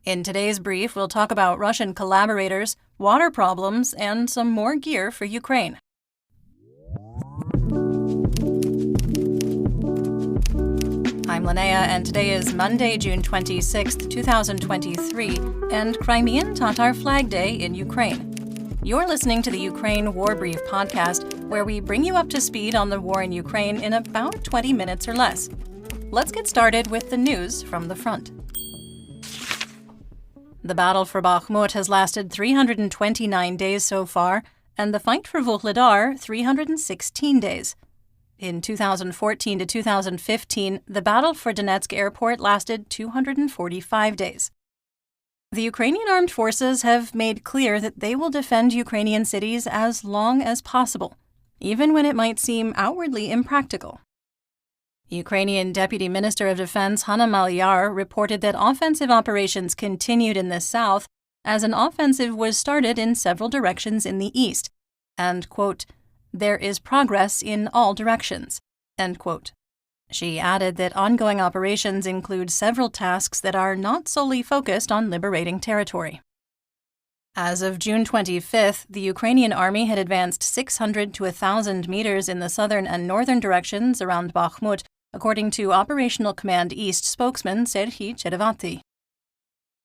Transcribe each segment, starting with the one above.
In today's brief, we'll talk about Russian collaborators, water problems, and some more gear for Ukraine. I'm Linnea, and today is Monday, June 26, 2023, and Crimean Tatar Flag Day in Ukraine. You're listening to the Ukraine War Brief podcast, where we bring you up to speed on the war in Ukraine in about 20 minutes or less. Let's get started with the news from the front. The battle for Bakhmut has lasted 329 days so far, and the fight for Vuhledar 316 days. In 2014 to 2015, the battle for Donetsk airport lasted 245 days. The Ukrainian armed forces have made clear that they will defend Ukrainian cities as long as possible, even when it might seem outwardly impractical. Ukrainian Deputy Minister of Defense Hanna Maliar reported that offensive operations continued in the south as an offensive was started in several directions in the east, and, quote, "there is progress in all directions," end quote. She added that ongoing operations include several tasks that are not solely focused on liberating territory. As of June 25th, the Ukrainian army had advanced 600 to 1,000 meters in the southern and northern directions around Bakhmut, according to Operational Command East spokesman Serhiy Cherevati.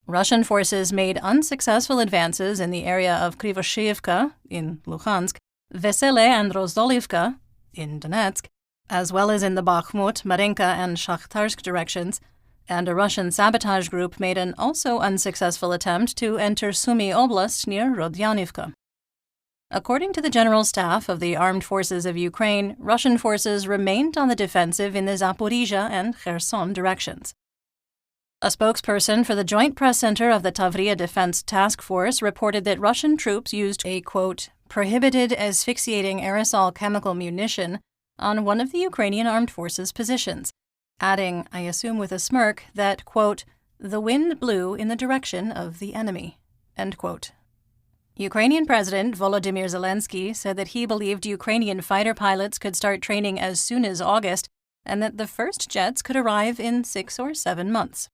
Russian forces made unsuccessful advances in the area of Krivosheivka in Luhansk, Vesele and Rozdolivka in Donetsk, as well as in the Bakhmut, Marinka, and Shakhtarsk directions, and a Russian sabotage group made an also unsuccessful attempt to enter Sumy Oblast near Rodyanivka. According to the General Staff of the Armed Forces of Ukraine, Russian forces remained on the defensive in the Zaporizhia and Kherson directions. A spokesperson for the Joint Press Center of the Tavria Defense Task Force reported that Russian troops used a, quote, "prohibited asphyxiating aerosol chemical munition" on one of the Ukrainian armed forces positions, adding, I assume with a smirk, that, quote, "the wind blew in the direction of the enemy," end quote. Ukrainian President Volodymyr Zelensky said that he believed Ukrainian fighter pilots could start training as soon as August, and that the first jets could arrive in 6 or 7 months.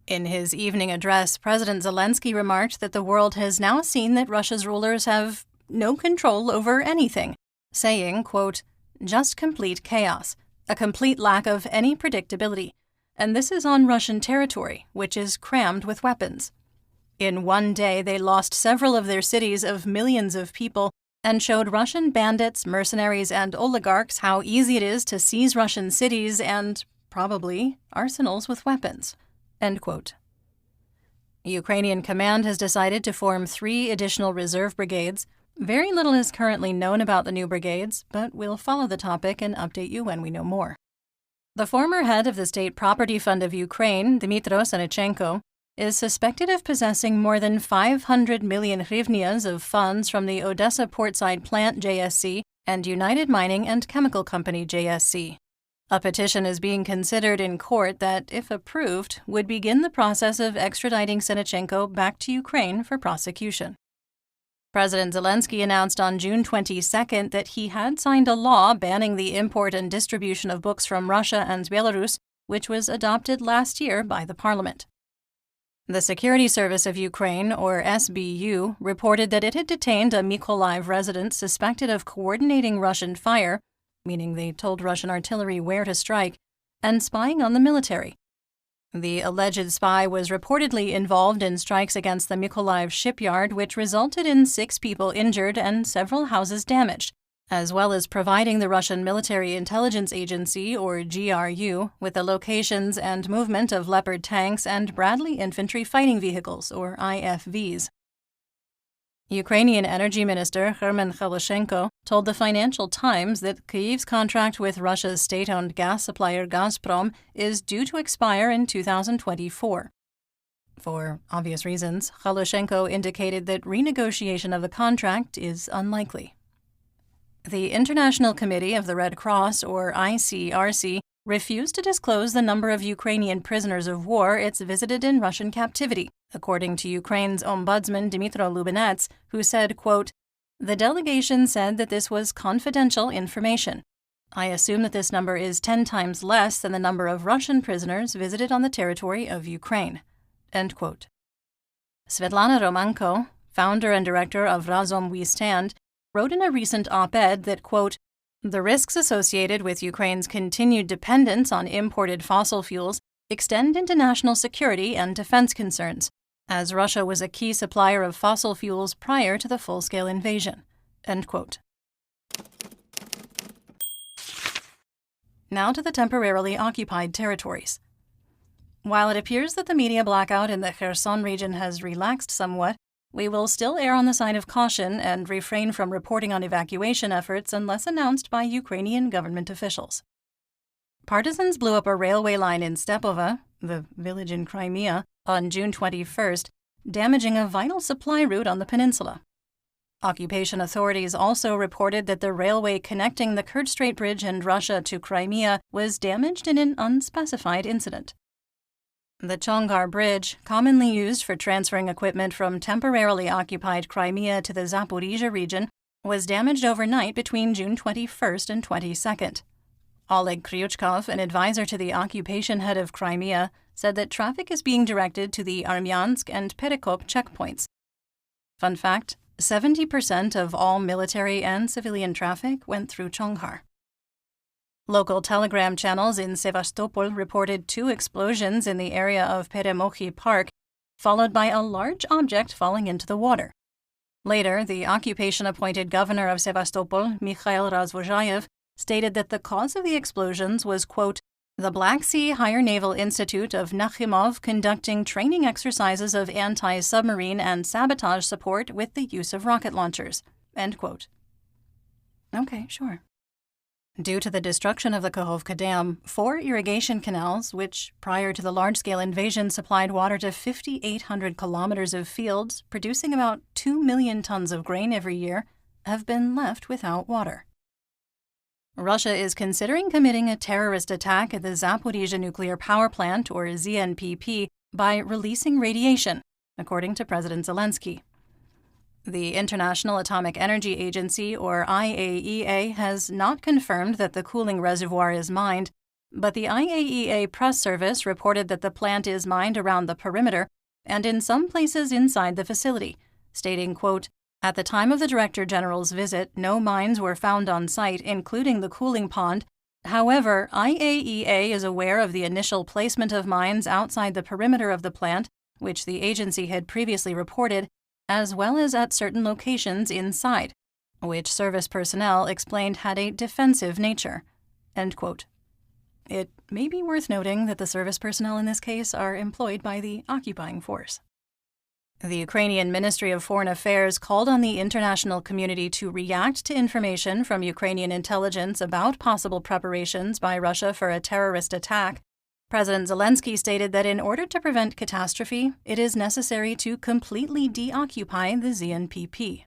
In his evening address, President Zelensky remarked that the world has now seen that Russia's rulers have no control over anything, saying, quote, "just complete chaos, a complete lack of any predictability, and this is on Russian territory, which is crammed with weapons. In one day, they lost several of their cities of millions of people and showed Russian bandits, mercenaries, and oligarchs how easy it is to seize Russian cities and, probably, arsenals with weapons," end quote. Ukrainian command has decided to form 3 additional reserve brigades. Very little is currently known about the new brigades, but we'll follow the topic and update you when we know more. The former head of the State Property Fund of Ukraine, Dmytro Senichenko, is suspected of possessing more than 500 million hryvnias of funds from the Odessa Portside Plant JSC and United Mining and Chemical Company JSC. A petition is being considered in court that, if approved, would begin the process of extraditing Senichenko back to Ukraine for prosecution. President Zelensky announced on June 22nd that he had signed a law banning the import and distribution of books from Russia and Belarus, which was adopted last year by the parliament. The Security Service of Ukraine, or SBU, reported that it had detained a Mykolaiv resident suspected of coordinating Russian fire, meaning they told Russian artillery where to strike, and spying on the military. The alleged spy was reportedly involved in strikes against the Mykolaiv shipyard, which resulted in 6 people injured and several houses damaged, as well as providing the Russian Military Intelligence Agency, or GRU, with the locations and movement of Leopard tanks and Bradley infantry fighting vehicles, or IFVs. Ukrainian Energy Minister Herman Khaloshenko told the Financial Times that Kyiv's contract with Russia's state-owned gas supplier Gazprom is due to expire in 2024. For obvious reasons, Khaloshenko indicated that renegotiation of the contract is unlikely. The International Committee of the Red Cross, or ICRC, refused to disclose the number of Ukrainian prisoners of war it's visited in Russian captivity, according to Ukraine's ombudsman Dmytro Lubinets, who said, quote, "The delegation said that this was confidential information. I assume that this number is 10 times less than the number of Russian prisoners visited on the territory of Ukraine." End quote. Svetlana Romanko, founder and director of Razom We Stand, wrote in a recent op-ed that, quote, "The risks associated with Ukraine's continued dependence on imported fossil fuels extend into national security and defense concerns, as Russia was a key supplier of fossil fuels prior to the full-scale invasion." End quote. Now to the temporarily occupied territories. While it appears that the media blackout in the Kherson region has relaxed somewhat, we will still err on the side of caution and refrain from reporting on evacuation efforts unless announced by Ukrainian government officials. Partisans blew up a railway line in Stepova, the village in Crimea, on June 21st, damaging a vital supply route on the peninsula. Occupation authorities also reported that the railway connecting the Kerch Strait Bridge and Russia to Crimea was damaged in an unspecified incident. The Chongar Bridge, commonly used for transferring equipment from temporarily occupied Crimea to the Zaporizhzhia region, was damaged overnight between June 21st and 22nd. Oleg Kryuchkov, an advisor to the occupation head of Crimea, said that traffic is being directed to the Armyansk and Perikop checkpoints. Fun fact, 70% of all military and civilian traffic went through Chongar. Local telegram channels in Sevastopol reported 2 explosions in the area of Peremokhi Park, followed by a large object falling into the water. Later, the occupation-appointed governor of Sevastopol, Mikhail Razvozhayev, stated that the cause of the explosions was, quote, "the Black Sea Higher Naval Institute of Nakhimov conducting training exercises of anti-submarine and sabotage support with the use of rocket launchers." End quote. Okay, sure. Due to the destruction of the Kakhovka Dam, 4 irrigation canals, which prior to the large-scale invasion supplied water to 5,800 kilometers of fields, producing about 2 million tons of grain every year, have been left without water. Russia is considering committing a terrorist attack at the Zaporizhzhia nuclear power plant, or ZNPP, by releasing radiation, according to President Zelensky. The International Atomic Energy Agency, or IAEA, has not confirmed that the cooling reservoir is mined, but the IAEA press service reported that the plant is mined around the perimeter and in some places inside the facility, stating, quote, "At the time of the Director General's visit, no mines were found on site, including the cooling pond. However, IAEA is aware of the initial placement of mines outside the perimeter of the plant, which the agency had previously reported, as well as at certain locations inside, which service personnel explained had a defensive nature." End quote. It may be worth noting that the service personnel in this case are employed by the occupying force. The Ukrainian Ministry of Foreign Affairs called on the international community to react to information from Ukrainian intelligence about possible preparations by Russia for a terrorist attack. President Zelensky stated that in order to prevent catastrophe, it is necessary to completely deoccupy the ZNPP.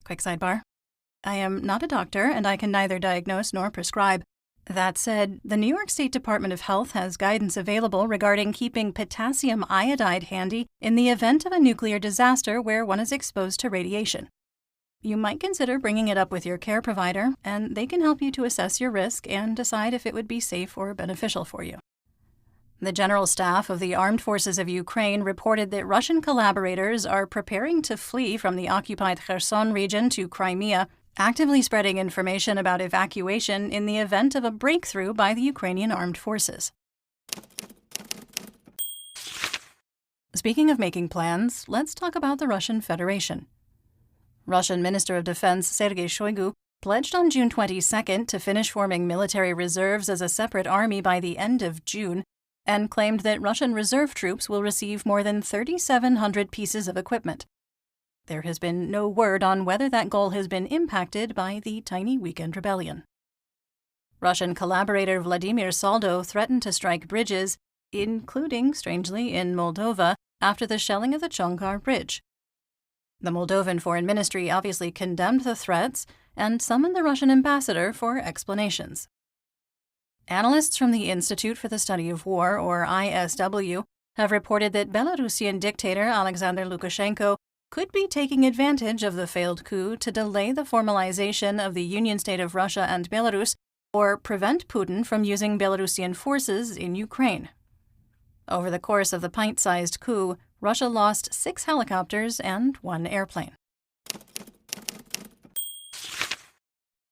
Quick sidebar. I am not a doctor, and I can neither diagnose nor prescribe. That said, the New York State Department of Health has guidance available regarding keeping potassium iodide handy in the event of a nuclear disaster where one is exposed to radiation. You might consider bringing it up with your care provider, and they can help you to assess your risk and decide if it would be safe or beneficial for you. The General Staff of the Armed Forces of Ukraine reported that Russian collaborators are preparing to flee from the occupied Kherson region to Crimea, actively spreading information about evacuation in the event of a breakthrough by the Ukrainian armed forces. Speaking of making plans, let's talk about the Russian Federation. Russian Minister of Defense Sergei Shoigu pledged on June 22nd to finish forming military reserves as a separate army by the end of June, and claimed that Russian reserve troops will receive more than 3,700 pieces of equipment. There has been no word on whether that goal has been impacted by the tiny weekend rebellion. Russian collaborator Vladimir Saldo threatened to strike bridges, including, strangely, in Moldova, after the shelling of the Chongar Bridge. The Moldovan Foreign Ministry obviously condemned the threats and summoned the Russian ambassador for explanations. Analysts from the Institute for the Study of War, or ISW, have reported that Belarusian dictator Alexander Lukashenko could be taking advantage of the failed coup to delay the formalization of the Union State of Russia and Belarus or prevent Putin from using Belarusian forces in Ukraine. Over the course of the pint-sized coup, Russia lost 6 helicopters and 1 airplane.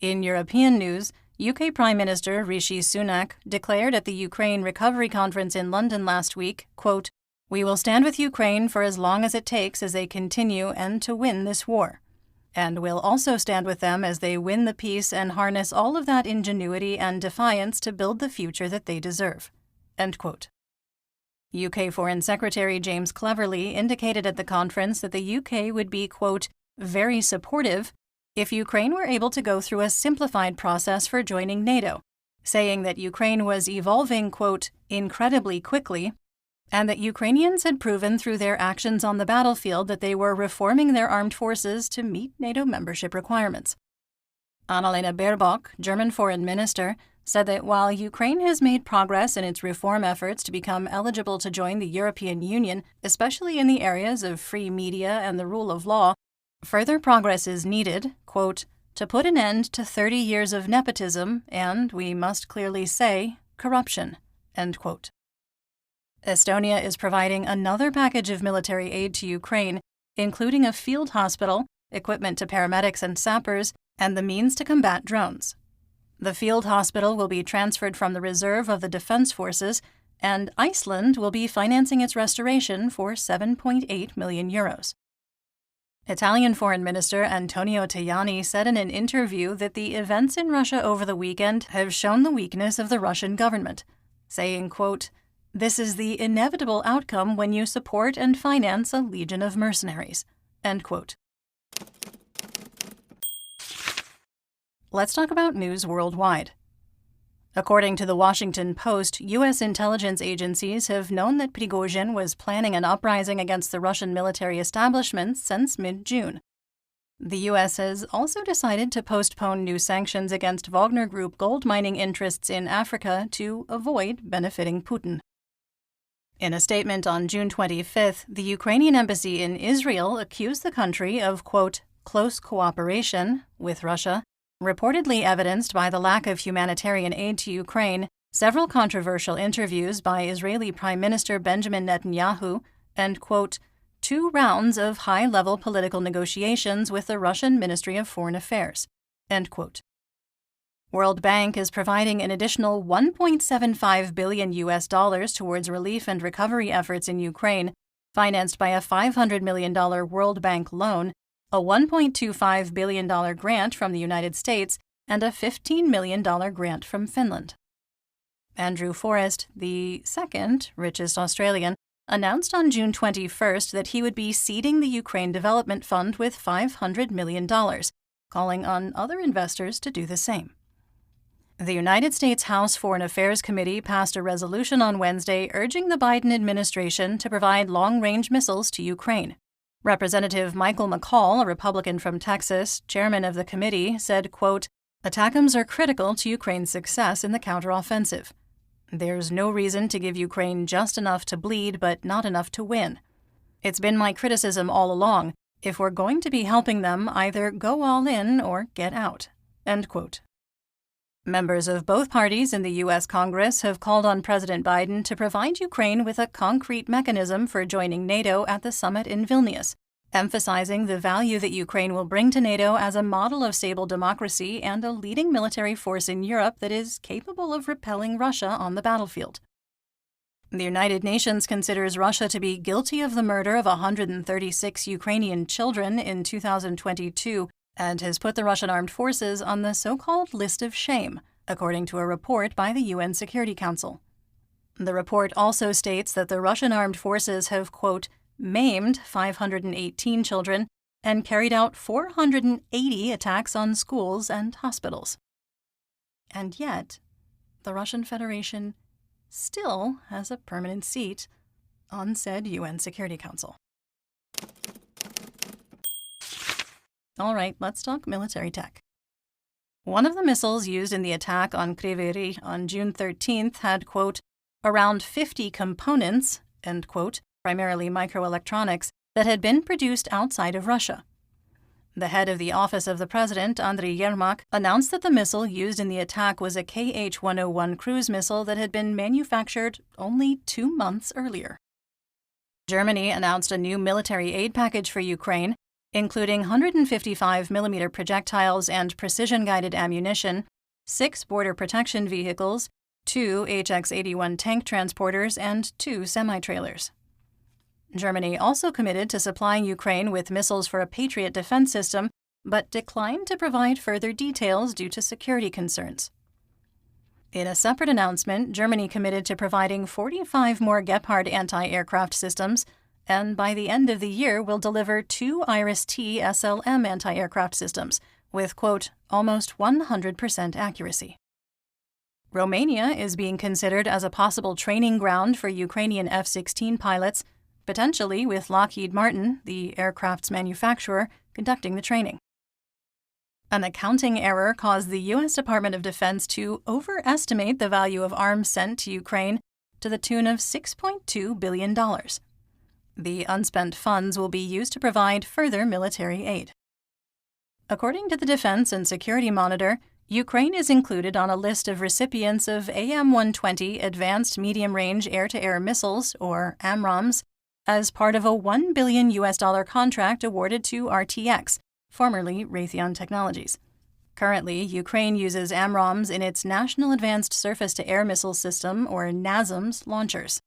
In European news, UK Prime Minister Rishi Sunak declared at the Ukraine Recovery Conference in London last week, quote, "We will stand with Ukraine for as long as it takes as they continue and to win this war. And we'll also stand with them as they win the peace and harness all of that ingenuity and defiance to build the future that they deserve." End quote. UK Foreign Secretary James Cleverly indicated at the conference that the UK would be, quote, "very supportive if Ukraine were able to go through a simplified process for joining NATO, saying that Ukraine was evolving, quote, incredibly quickly, and that Ukrainians had proven through their actions on the battlefield that they were reforming their armed forces to meet NATO membership requirements. Annalena Baerbock, German foreign minister, said that while Ukraine has made progress in its reform efforts to become eligible to join the European Union, especially in the areas of free media and the rule of law, further progress is needed, quote, to put an end to 30 years of nepotism and, we must clearly say, corruption, end quote. Estonia is providing another package of military aid to Ukraine, including a field hospital, equipment to paramedics and sappers, and the means to combat drones. The field hospital will be transferred from the reserve of the Defense Forces, and Iceland will be financing its restoration for €7.8 million. Italian Foreign Minister Antonio Tajani said in an interview that the events in Russia over the weekend have shown the weakness of the Russian government, saying, quote, "This is the inevitable outcome when you support and finance a legion of mercenaries," end quote. Let's talk about news worldwide. According to the Washington Post, U.S. intelligence agencies have known that Prigozhin was planning an uprising against the Russian military establishment since mid-June. The U.S. has also decided to postpone new sanctions against Wagner Group gold mining interests in Africa to avoid benefiting Putin. In a statement on June 25th, the Ukrainian embassy in Israel accused the country of, quote, close cooperation with Russia, reportedly evidenced by the lack of humanitarian aid to Ukraine, several controversial interviews by Israeli Prime Minister Benjamin Netanyahu, and, quote, 2 rounds of high-level political negotiations with the Russian Ministry of Foreign Affairs, end quote. World Bank is providing an additional $1.75 billion towards relief and recovery efforts in Ukraine, financed by a $500 million World Bank loan, a $1.25 billion grant from the United States, and a $15 million grant from Finland. Andrew Forrest, the second richest Australian, announced on June 21st that he would be seeding the Ukraine Development Fund with $500 million, calling on other investors to do the same. The United States House Foreign Affairs Committee passed a resolution on Wednesday urging the Biden administration to provide long-range missiles to Ukraine. Representative Michael McCall, a Republican from Texas, chairman of the committee, said, quote, "ATACMS are critical to Ukraine's success in the counteroffensive. There's no reason to give Ukraine just enough to bleed but not enough to win. It's been my criticism all along. If we're going to be helping them, either go all in or get out," end quote. Members of both parties in the U.S. Congress have called on President Biden to provide Ukraine with a concrete mechanism for joining NATO at the summit in Vilnius, emphasizing the value that Ukraine will bring to NATO as a model of stable democracy and a leading military force in Europe that is capable of repelling Russia on the battlefield. The United Nations considers Russia to be guilty of the murder of 136 Ukrainian children in 2022, and has put the Russian armed forces on the so-called list of shame, according to a report by the UN Security Council. The report also states that the Russian armed forces have, quote, maimed 518 children and carried out 480 attacks on schools and hospitals. And yet, the Russian Federation still has a permanent seat on said UN Security Council. All right, let's talk military tech. One of the missiles used in the attack on Kryvyi on June 13th had, quote, around 50 components, end quote, primarily microelectronics, that had been produced outside of Russia. The head of the Office of the President, Andriy Yermak, announced that the missile used in the attack was a Kh-101 cruise missile that had been manufactured only 2 months earlier. Germany announced a new military aid package for Ukraine, including 155mm projectiles and precision-guided ammunition, 6 border protection vehicles, 2 HX-81 tank transporters, and 2 semi-trailers. Germany also committed to supplying Ukraine with missiles for a Patriot defense system, but declined to provide further details due to security concerns. In a separate announcement, Germany committed to providing 45 more Gepard anti-aircraft systems, and by the end of the year will deliver 2 Iris-T SLM anti-aircraft systems with, quote, almost 100% accuracy. Romania is being considered as a possible training ground for Ukrainian F-16 pilots, potentially with Lockheed Martin, the aircraft's manufacturer, conducting the training. An accounting error caused the U.S. Department of Defense to overestimate the value of arms sent to Ukraine to the tune of $6.2 billion. The unspent funds will be used to provide further military aid. According to the Defense and Security Monitor, Ukraine is included on a list of recipients of AM-120 Advanced Medium-Range Air-to-Air Missiles, or AMRAAMs, as part of a $1 billion contract awarded to RTX, formerly Raytheon Technologies. Currently, Ukraine uses AMRAAMs in its National Advanced Surface-to-Air Missile System, or NASAMS, launchers.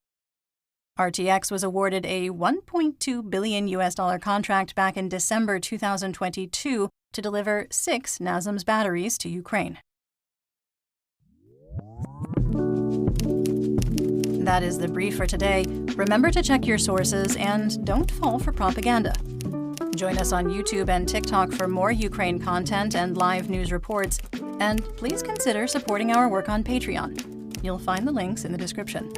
RTX was awarded a $1.2 billion contract back in December 2022 to deliver 6 NASAMS batteries to Ukraine. That is the brief for today. Remember to check your sources and don't fall for propaganda. Join us on YouTube and TikTok for more Ukraine content and live news reports, and please consider supporting our work on Patreon. You'll find the links in the description.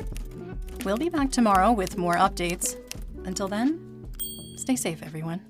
We'll be back tomorrow with more updates. Until then, stay safe, everyone.